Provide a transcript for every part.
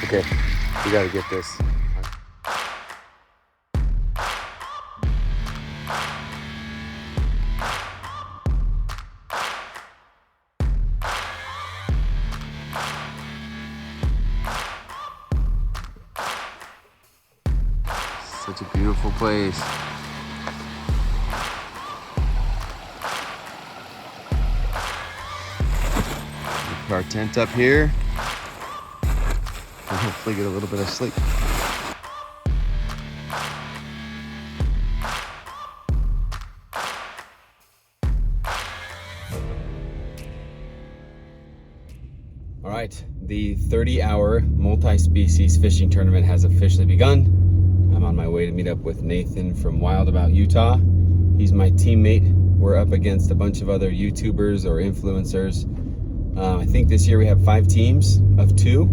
Okay, we gotta get this. Such a beautiful place. Put our tent up here and hopefully get a little bit of sleep. All right, the 30-hour multi-species fishing tournament has officially begun. I'm on my way to meet up with Nathan from Wild About Utah. He's my teammate. We're up against a bunch of other YouTubers or influencers. I think this year we have 5 teams of 2.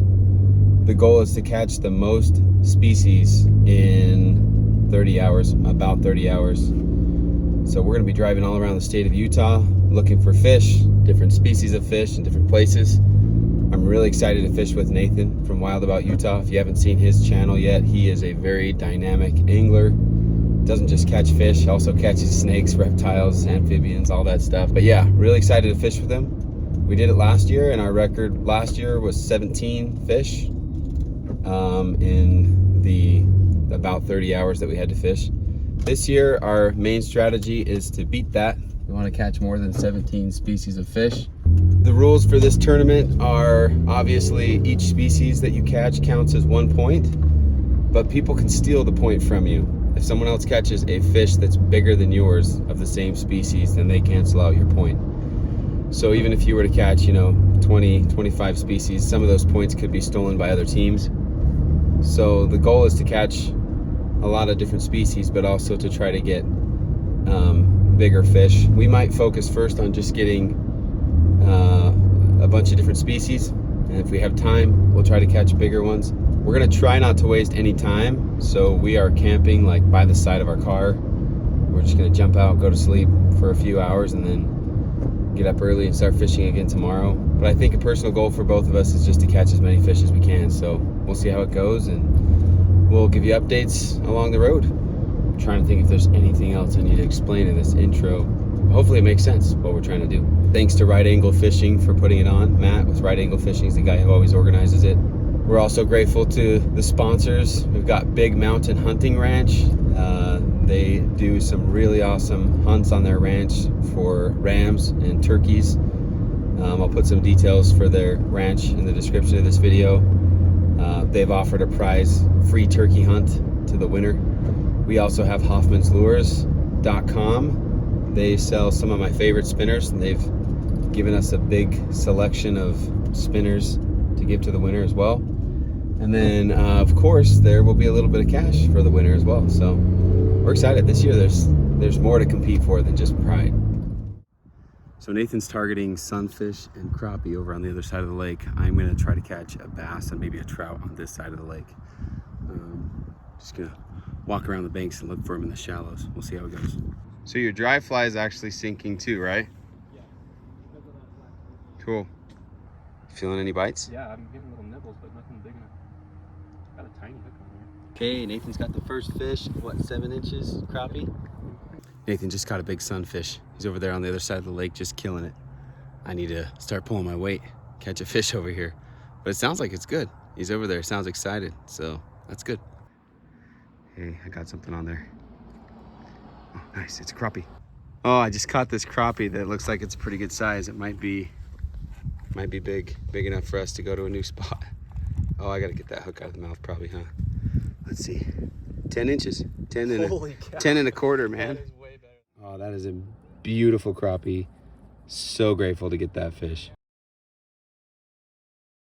The goal is to catch the most species in 30 hours, about 30 hours. So we're gonna be driving all around the state of Utah, looking for fish, different species of fish in different places. I'm really excited to fish with Nathan from Wild About Utah. If you haven't seen his channel yet, he is a very dynamic angler. Doesn't just catch fish, also catches snakes, reptiles, amphibians, all that stuff. But yeah, really excited to fish with him. We did it last year, and our record last year was 17 fish in the about 30 hours that we had to fish. This year, our main strategy is to beat that. We want to catch more than 17 species of fish. The rules for this tournament are obviously each species that you catch counts as 1 point, but people can steal the point from you. If someone else catches a fish that's bigger than yours of the same species, then they cancel out your point. So even if you were to catch, 20, 25 species, some of those points could be stolen by other teams. So the goal is to catch a lot of different species, but also to try to get bigger fish. We might focus first on just getting a bunch of different species, and if we have time, we'll try to catch bigger ones. We're gonna try not to waste any time, so we are camping like by the side of our car. We're just gonna jump out, go to sleep for a few hours, and then get up early and start fishing again tomorrow. But I think a personal goal for both of us is just to catch as many fish as we can. So we'll see how it goes, and we'll give you updates along the road. I'm trying to think if there's anything else I need to explain in this intro. Hopefully it makes sense what we're trying to do. Thanks to Right Angle Fishing for putting it on. Matt with Right Angle Fishing is the guy who always organizes it. We're also grateful to the sponsors. We've got Big Mountain Hunting Ranch. They do some really awesome hunts on their ranch for rams and turkeys. I'll put some details for their ranch in the description of this video. They've offered a prize free turkey hunt to the winner. We also have hoffmanslures.com. They sell some of my favorite spinners, and they've given us a big selection of spinners to give to the winner as well. And then, of course, there will be a little bit of cash for the winner as well. So we're excited. This year, there's more to compete for than just pride. So Nathan's targeting sunfish and crappie over on the other side of the lake. I'm gonna try to catch a bass and maybe a trout on this side of the lake. Just gonna walk around the banks and look for them in the shallows. We'll see how it goes. So your dry fly is actually sinking too, right? Yeah. Cool. Feeling any bites? Yeah, I'm getting little nibbles, but nothing big enough. Got a tiny hook on here. Okay, Nathan's got the first fish. What, 7 inches crappie? Nathan just caught a big sunfish. He's over there on the other side of the lake just killing it. I need to start pulling my weight, catch a fish over here. But it sounds like it's good. He's over there, sounds excited, so that's good. Hey, I got something on there. Oh, nice, it's a crappie. Oh, I just caught this crappie that looks like it's a pretty good size. It might be big enough for us to go to a new spot. Oh, I gotta get that hook out of the mouth probably, huh? Let's see, 10 inches, 10 and Holy cow. 10 and a quarter, man. That is way better. Oh, that is a beautiful crappie. So grateful to get that fish.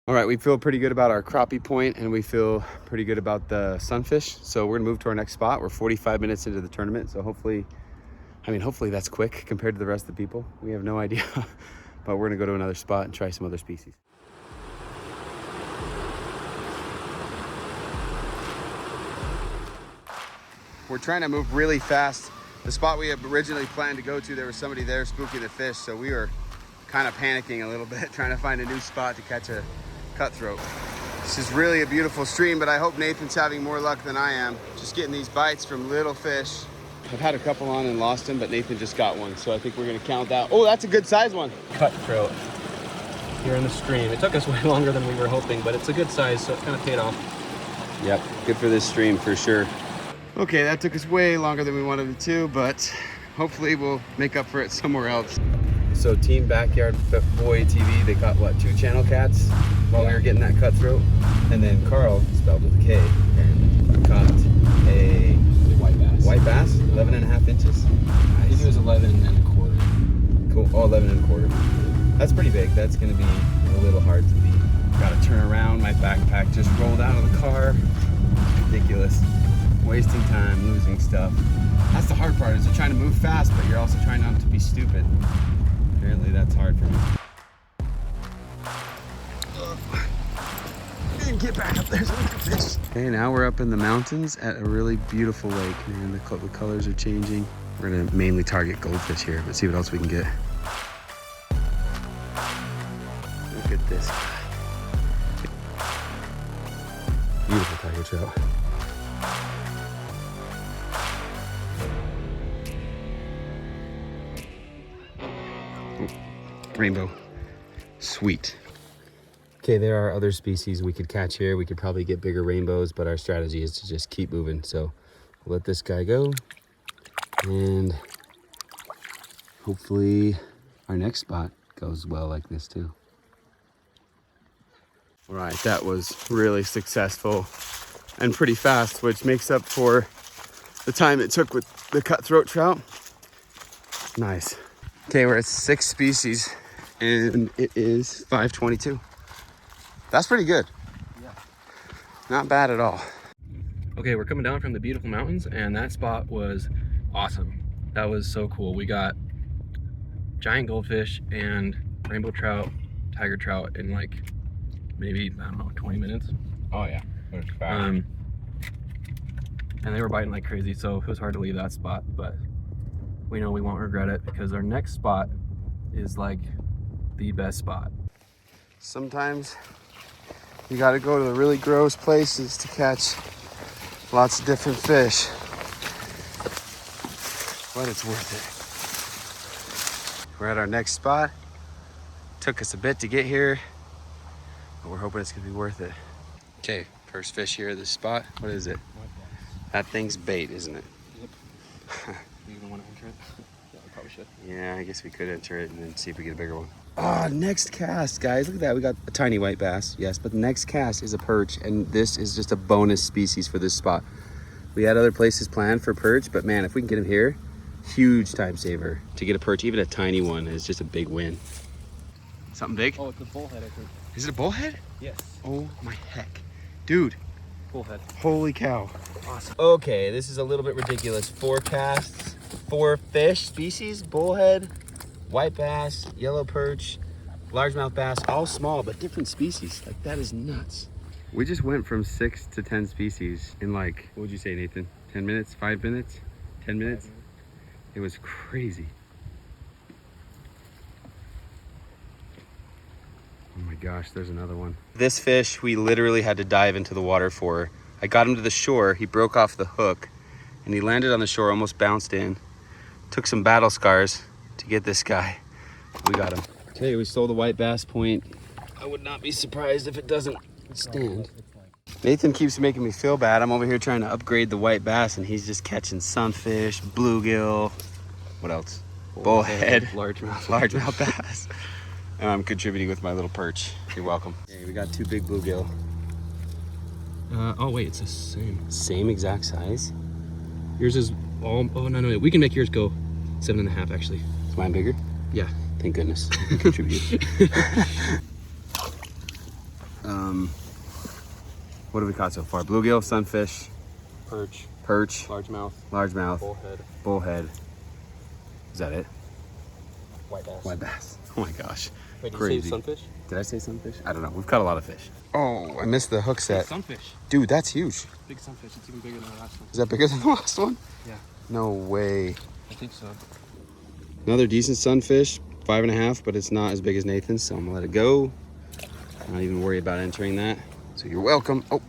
All right, we feel pretty good about our crappie point, and we feel pretty good about the sunfish. So we're gonna move to our next spot. We're 45 minutes into the tournament, so hopefully that's quick compared to the rest of the people. We have no idea, but we're gonna go to another spot and try some other species. We're trying to move really fast. The spot we had originally planned to go to, there was somebody there spooking the fish, so we were kind of panicking a little bit, trying to find a new spot to catch a cutthroat. This is really a beautiful stream, but I hope Nathan's having more luck than I am. Just getting these bites from little fish. I've had a couple on and lost them, but Nathan just got one, so I think we're gonna count that. Oh, that's a good size one. Cutthroat here in the stream. It took us way longer than we were hoping, but it's a good size, so it kind of paid off. Yep, good for this stream for sure. Okay, that took us way longer than we wanted it to, but hopefully we'll make up for it somewhere else. So Team Backyard Boy TV, they caught what, 2 channel cats while we were getting that cutthroat? And then Carl, spelled with a K, caught a White bass. white bass, 11.5 inches. I think it was 11 and a quarter. Cool, oh, 11 1/4. That's pretty big. That's gonna be a little hard to beat. Gotta turn around, my backpack just rolled out of the car. Ridiculous. Wasting time, losing stuff. That's the hard part, is you're trying to move fast, but you're also trying not to be stupid. Apparently that's hard for me. And get back up there so we can fish. Okay, now we're up in the mountains at a really beautiful lake, man. The colors are changing. We're gonna mainly target goldfish here, but see what else we can get. Look at this guy. Beautiful tiger trout. Rainbow. Sweet. Okay, there are other species we could catch here. We could probably get bigger rainbows, but our strategy is to just keep moving. So we'll let this guy go. And hopefully our next spot goes well like this too. All right, that was really successful and pretty fast, which makes up for the time it took with the cutthroat trout. Nice. Okay, we're at 6 species and it is 5:22. That's pretty good. Yeah. Not bad at all. Okay, we're coming down from the beautiful mountains, and that spot was awesome. That was so cool. We got giant goldfish and rainbow trout, tiger trout in like maybe, I don't know, 20 minutes. Oh yeah, it was fast. And they were biting like crazy, so it was hard to leave that spot, but we know we won't regret it because our next spot is like the best spot. Sometimes you gotta go to the really gross places to catch lots of different fish, but it's worth it. We're at our next spot. Took us a bit to get here, but we're hoping it's gonna be worth it. Okay, first fish here at this spot. What is it? That thing's bait, isn't it? Yep. You even want to enter it? Yeah, we probably should. Yeah, I guess we could enter it and then see if we get a bigger one. Oh, next cast, guys. Look at that. We got a tiny white bass, yes, but the next cast is a perch, and this is just a bonus species for this spot. We had other places planned for perch, but man, if we can get him here, huge time saver. To get a perch, even a tiny one, is just a big win. Something big? Oh, it's a bullhead, I think. Is it a bullhead? Yes. Oh my heck. Dude. Bullhead. Holy cow. Awesome. Okay, this is a little bit ridiculous. 4 casts, 4 fish species, bullhead, white bass, yellow perch, largemouth bass, all small, but different species. Like, that is nuts. We just went from 6 to 10 species in like, what would you say, Nathan? 10 minutes, 5 minutes, 10 minutes? It was crazy. Oh my gosh, there's another one. This fish, we literally had to dive into the water for. I got him to the shore, he broke off the hook, and he landed on the shore, almost bounced in. Took some battle scars to get this guy. We got him. Okay, we stole the white bass point. I would not be surprised if it doesn't stand. Nathan keeps making me feel bad. I'm over here trying to upgrade the white bass, and he's just catching sunfish, bluegill, what else? Bullhead, largemouth bass. And I'm contributing with my little perch. You're welcome. Okay, we got 2 big bluegill. Oh wait, it's the same. Same exact size. Yours is all, oh no, we can make yours go 7.5 actually. Is mine bigger? Yeah. Thank goodness. I can contribute. What have we caught so far? Bluegill, sunfish, Perch, largemouth, bullhead. Is that it? White bass. Oh my gosh. Wait, did crazy. you say sunfish? Did I say sunfish? I don't know. We've caught a lot of fish. Oh, I missed the hook set. Sunfish. Dude, that's huge. Big sunfish. It's even bigger than the last one. Is that bigger than the last one? Yeah. No way. I think so. Another decent sunfish, 5.5, but it's not as big as Nathan's, so I'm gonna let it go. Not even worry about entering that. So you're welcome. Oh,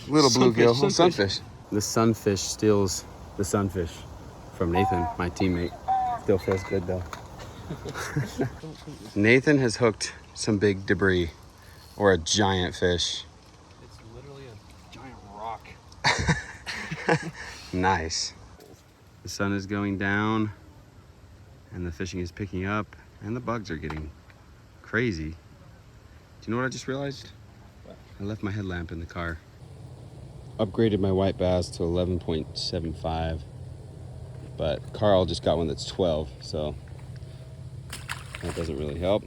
little bluegill, little sunfish. The sunfish steals the sunfish from Nathan, my teammate. Still feels good though. Nathan has hooked some big debris or a giant fish. It's literally a giant rock. Nice. The sun is going down and the fishing is picking up and the bugs are getting crazy. Do you know what I just realized? What? I left my headlamp in the car. Upgraded my white bass to 11.75, but Carl just got one that's 12, so that doesn't really help.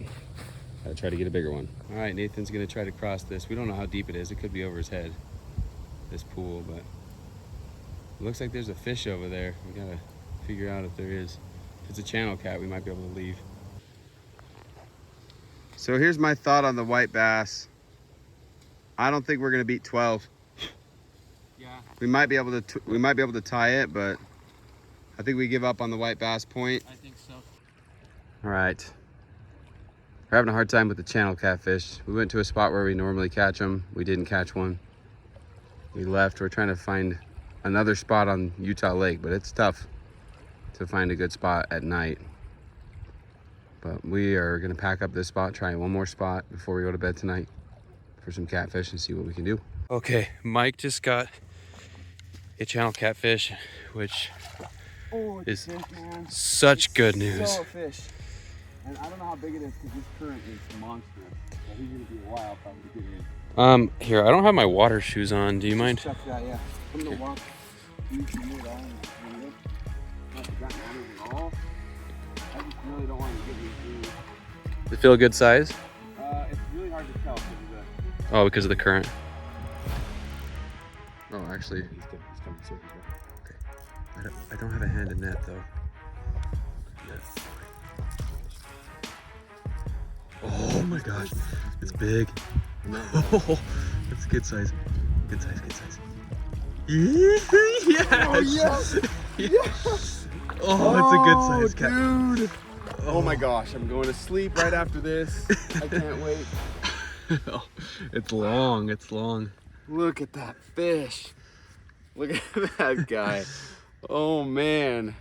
Gotta try to get a bigger one. All right, Nathan's gonna try to cross this. We don't know how deep it is. It could be over his head, this pool, but it looks like there's a fish over there. We gotta figure out if there is. If it's a channel cat, we might be able to leave. So here's my thought on the white bass. I don't think we're gonna beat 12. Yeah. We might be able to tie it, but I think we give up on the white bass point. I think so. All right. We're having a hard time with the channel catfish. We went to a spot where we normally catch them. We didn't catch one. We left. We're trying to find another spot on Utah Lake, but it's tough to find a good spot at night. But we are gonna pack up this spot, try one more spot before we go to bed tonight for some catfish and see what we can do. Okay, Mike just got a channel catfish, which is such good news. So a fish. And I don't know how big it is because this current is monstrous. So he's gonna be a while probably to get in. Here, I don't have my water shoes on. Do you mind? Check that, yeah. I'm gonna walk. You can do that. Not forgotten honors at all. I just really don't want to get these. Does it feel a good size? It's really hard to tell because Oh, because of the current. Oh, actually, he's coming soon. Okay. I don't have a hand in net though. Oh my gosh, it's big. Oh, it's a good size. Good size, good size. Yes! Oh, yes! Yes! Oh, it's a good size cat. Dude! Oh my gosh, I'm going to sleep right after this. I can't wait. Oh, it's long, it's long. Look at that fish. Look at that guy. Oh man.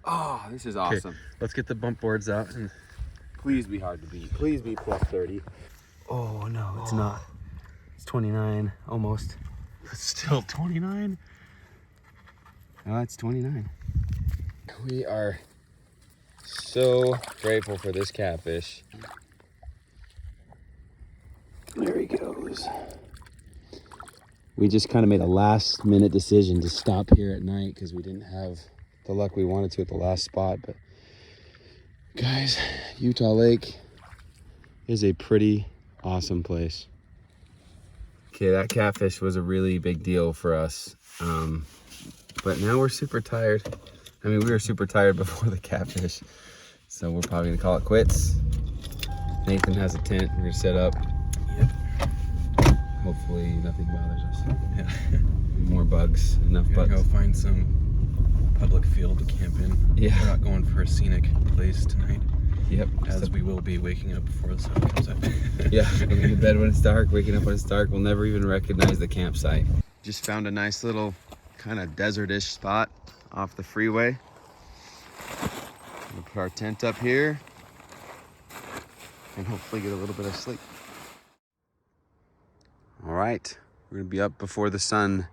Oh, this is awesome. Okay, let's get the bump boards out and Please be hard to beat. Please be plus 30. oh no, it's not. It's 29, almost. It's still 29. Oh, it's 29. We are so grateful for this catfish. There he goes. We just kind of made a last minute decision to stop here at night because we didn't have the luck we wanted to at the last spot. But guys, Utah Lake is a pretty awesome place. Okay, that catfish was a really big deal for us. But now we're super tired. I mean, we were super tired before the catfish. So we're probably gonna call it quits. Nathan has a tent we're gonna set up. Yep. Hopefully nothing bothers us. Yeah. More bugs, enough We're gonna bugs. go find some public field to camp in. Yeah. We're not going for a scenic place tonight, Yep. as we will be waking up before the sun comes up. Yeah, going to bed when it's dark, waking up when it's dark. We'll never even recognize the campsite. Just found a nice little kind of desert-ish spot off the freeway. We'll put our tent up here and hopefully get a little bit of sleep. All right, we're gonna be up before the sun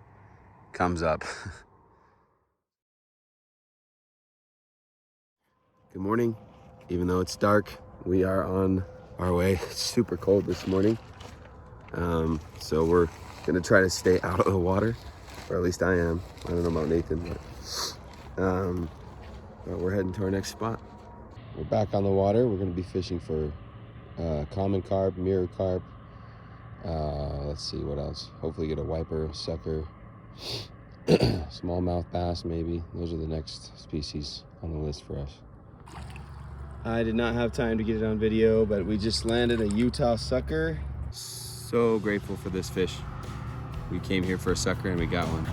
comes up. Good morning. Even though it's dark, we are on our way. It's super cold this morning. So we're gonna try to stay out of the water, or at least I am. I don't know about Nathan, but we're heading to our next spot. We're back on the water. We're gonna be fishing for common carp, mirror carp. Let's see what else. Hopefully get a wiper, sucker, smallmouth bass maybe. Those are the next species on the list for us. I did not have time to get it on video, but we just landed a Utah sucker. So grateful for this fish. We came here for a sucker and we got one.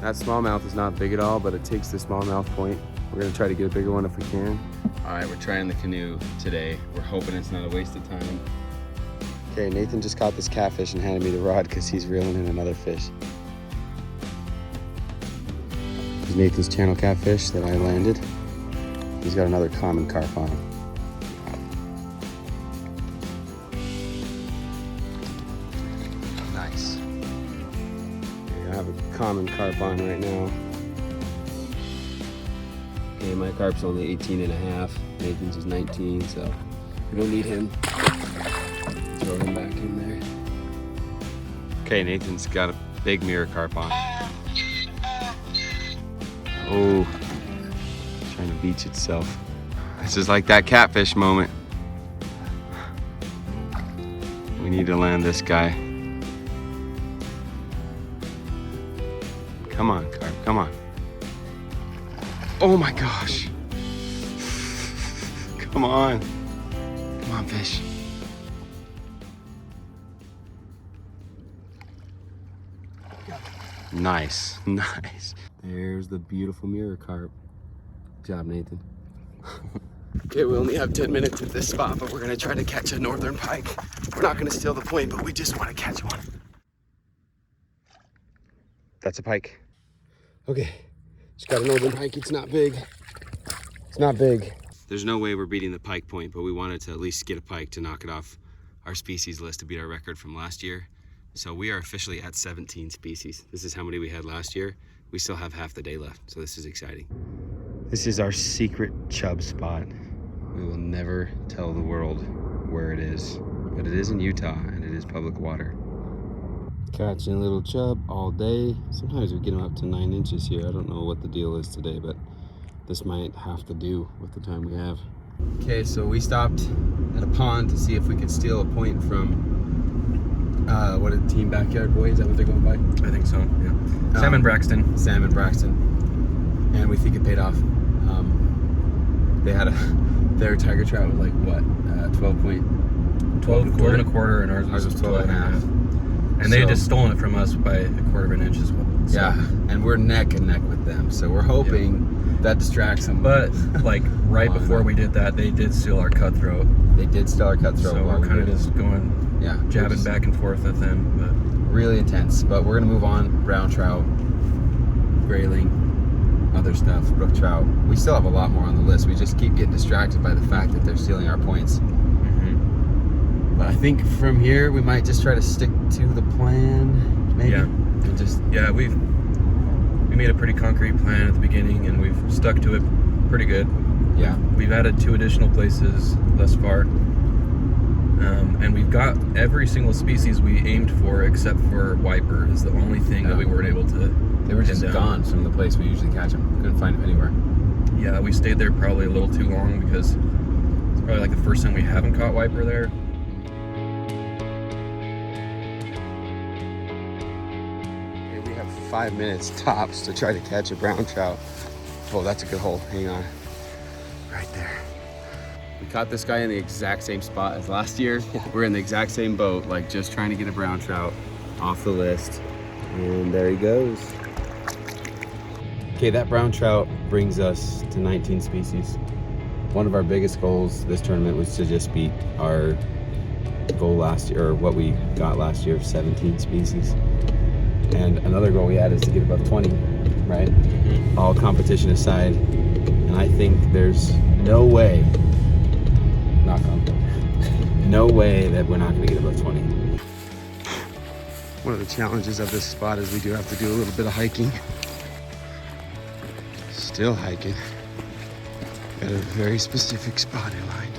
That smallmouth is not big at all, but it takes the smallmouth point. We're gonna try to get a bigger one if we can. All right, we're trying the canoe today. We're hoping it's not a waste of time. Okay, Nathan just caught this catfish and handed me the rod because he's reeling in another fish. This is Nathan's channel catfish that I landed. He's got another common carp on him. Nice. I have a common carp on right now. Okay, my carp's only 18 and a half. Nathan's is 19, so we don't need him. Throw him back in there. Okay, Nathan's got a big mirror carp on. Oh, trying to beach itself. This is like that catfish moment. We need to land this guy. Come on, carp, come on. Oh my gosh. Come on. Come on, fish. Nice, nice. There's the beautiful mirror carp. Good job, Nathan. Okay, we only have 10 minutes at this spot, but we're gonna try to catch a northern pike. We're not gonna steal the point, but we just wanna catch one. That's a pike. Okay, just got a northern pike. It's not big. It's not big. There's no way we're beating the pike point, but we wanted to at least get a pike to knock it off our species list to beat our record from last year. So we are officially at 17 species. This is how many we had last year. We still have half the day left, so this is exciting. This is our secret chub spot. We will never tell the world where it is, but it is in Utah and it is public water. Catching a little chub all day. Sometimes we get them up to 9 inches here. I don't know what the deal is today, but this might have to do with the time we have. Okay, so we stopped at a pond to see if we could steal a point from what is Team Backyard Boy? Is that what they're going by? I think so, yeah. Salmon Braxton. Salmon Braxton. And we think it paid off. They had their tiger trout was like what? 12 and a quarter, and ours was 12 and a half. And they had just stolen it from us by a quarter of an inch as well. So. Yeah, and we're neck and neck with them. So we're hoping that distracts them. But like right before we did that, they did steal our cutthroat. They did steal our cutthroat. So we're kind of just going, jabbing back and forth with them. But really intense. But we're gonna move on. Brown trout, grayling, other stuff, brook trout. We still have a lot more on the list. We just keep getting distracted by the fact that they're stealing our points. But I think from here we might just try to stick to the plan, maybe. Yeah. And just we made a pretty concrete plan at the beginning, and we've stuck to it pretty good. Yeah. We've added 2 additional places thus far, and we've got every single species we aimed for except for wiper is the only thing that we weren't able to. They were just gone from the place we usually catch them. Couldn't find them anywhere. Yeah, we stayed there probably a little too long because it's probably like the first time we haven't caught wiper there. We have 5 minutes tops to try to catch a brown trout. Oh, that's a good hole. Hang on. Right there. We caught this guy in the exact same spot as last year. We're in the exact same boat, like just trying to get a brown trout off the list. And there he goes. Okay, that brown trout brings us to 19 species. One of our biggest goals this tournament was to just beat our goal last year, or what we got last year of 17 species. And another goal we had is to get above 20, right? All competition aside. And I think there's no way, knock on wood, no way that we're not gonna get above 20. One of the challenges of this spot is we do have to do a little bit of hiking. Still hiking. Got a very specific spot in mind.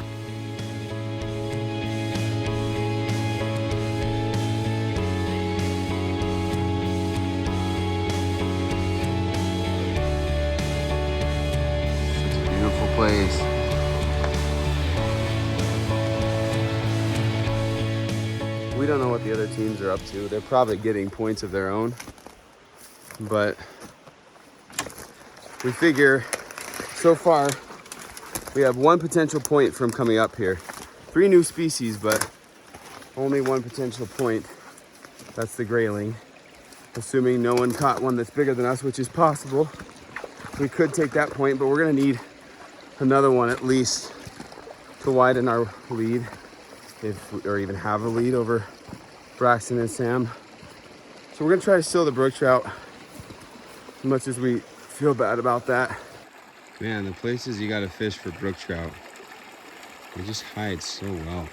Place. We don't know what the other teams are up to. They're probably getting points of their own, but we figure so far we have 1 potential point from coming up here. 3 new species, but only 1 potential point. That's the grayling. assuming no one caught one that's bigger than us, which is possible. We could take that point, but we're gonna need another one at least to widen our lead, or even have a lead over Braxton and Sam. So we're gonna try to steal the brook trout, as much as we feel bad about that. Man, the places you gotta fish for brook trout, they just hide so well.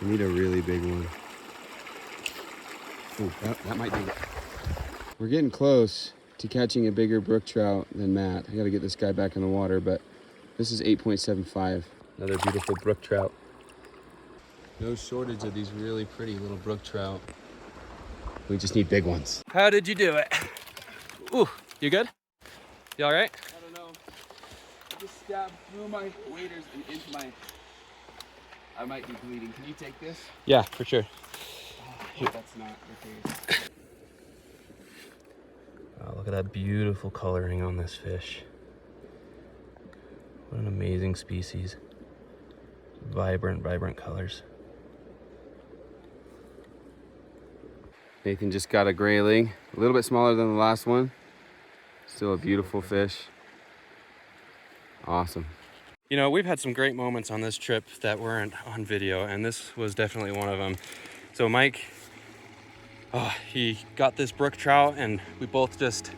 You need a really big one. Oh, that might do it. We're getting close to catching a bigger brook trout than Matt. I gotta get this guy back in the water, but this is 8.75. Another beautiful brook trout. No shortage of these really pretty little brook trout. We just need big ones. How did you do it? Ooh, you good? You all right? I don't know. I just stabbed through my waders and into my... I might be bleeding. Can you take this? Yeah, for sure. Oh, that's not the case. Oh, look at that beautiful coloring on this fish. What an amazing species. Vibrant, vibrant colors. Nathan just got a grayling, a little bit smaller than the last one. Still a beautiful fish. Awesome. You know, we've had some great moments on this trip that weren't on video, and this was definitely one of them. So Mike, he got this brook trout, and we both just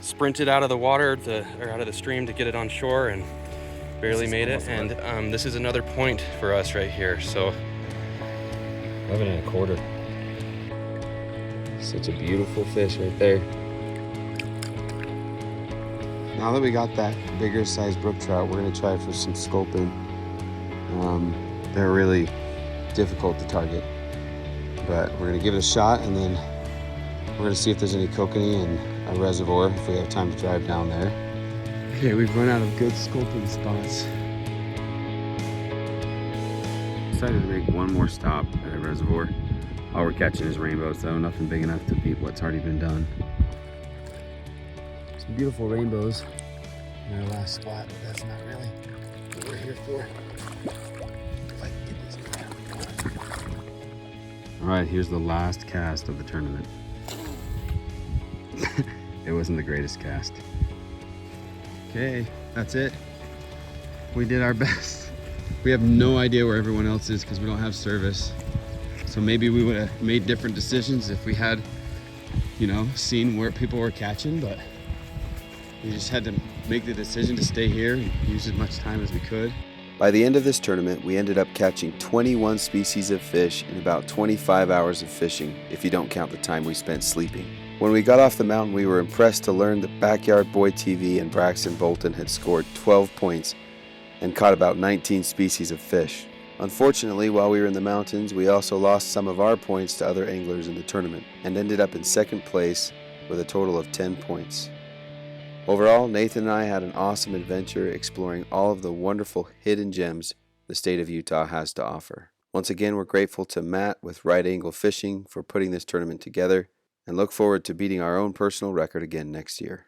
sprinted out of the water or out of the stream to get it on shore, and barely made it. And this is another point for us right here. So 11 1/4. Such a beautiful fish right there. Now that we got that bigger size brook trout, we're gonna try for some sculpin. They're really difficult to target, but we're gonna give it a shot, and then we're gonna see if there's any kokanee in a reservoir if we have time to drive down there. Okay, we've run out of good sculpin spots. Decided to make one more stop at a reservoir. All we're catching is rainbows though, nothing big enough to beat what's already been done. Some beautiful rainbows in our last spot, but that's not really what we're here for. If I can get this down. All right, here's the last cast of the tournament. It wasn't the greatest cast. Okay, that's it. We did our best. We have no idea where everyone else is because we don't have service. So maybe we would have made different decisions if we had, you know, seen where people were catching, but we just had to make the decision to stay here and use as much time as we could. By the end of this tournament, we ended up catching 21 species of fish in about 25 hours of fishing, if you don't count the time we spent sleeping. When we got off the mountain, we were impressed to learn that Backyard Boy TV and Braxton Bolton had scored 12 points and caught about 19 species of fish. Unfortunately, while we were in the mountains, we also lost some of our points to other anglers in the tournament and ended up in second place with a total of 10 points. Overall, Nathan and I had an awesome adventure exploring all of the wonderful hidden gems the state of Utah has to offer. Once again, we're grateful to Matt with Right Angle Fishing for putting this tournament together and look forward to beating our own personal record again next year.